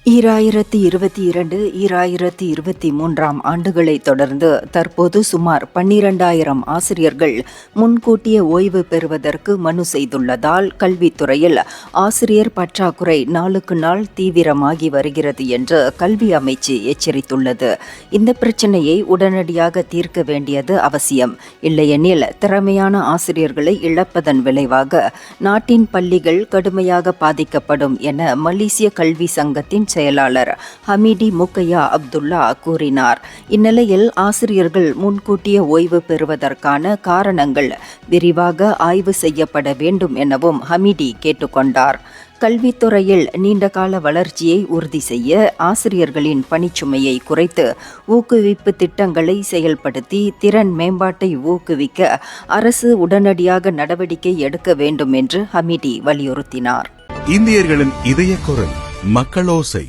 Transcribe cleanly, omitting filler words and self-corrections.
2022, 2023 ஆண்டுகளை தொடர்ந்து தற்போது சுமார் 12,000 ஆசிரியர்கள் முன்கூட்டிய ஓய்வு பெறுவதற்கு மனு செய்துள்ளதால் கல்வித்துறையில் ஆசிரியர் பற்றாக்குறை நாளுக்கு நாள் தீவிரமாகி வருகிறது என்று கல்வி அமைச்சு எச்சரித்துள்ளது. இந்த பிரச்சினையை உடனடியாக தீர்க்க வேண்டியது அவசியம். இல்லையெனில் திறமையான ஆசிரியர்களை இழப்பதன் விளைவாக நாட்டின் பள்ளிகள் கடுமையாக பாதிக்கப்படும் என மலேசிய கல்வி சங்கத்தின் செயலாளர் ஹமீடி முக்கையா அப்துல்லா கூறினார். இந்நிலையில் ஆசிரியர்கள் முன்கூட்டிய ஓய்வு பெறுவதற்கான காரணங்கள் விரிவாக ஆய்வு செய்யப்பட வேண்டும் எனவும் ஹமீடி கேட்டுக்கொண்டார். கல்வித்துறையில் நீண்டகால வளர்ச்சியை உறுதி செய்ய ஆசிரியர்களின் பணிச்சுமையை குறைத்து ஊக்குவிப்பு திட்டங்களை செயல்படுத்தி திறன் மேம்பாட்டை ஊக்குவிக்க அரசு உடனடியாக நடவடிக்கை எடுக்க வேண்டும் என்று ஹமீடி வலியுறுத்தினார். இந்தியர்களின் இதய குரல் மக்களோசை.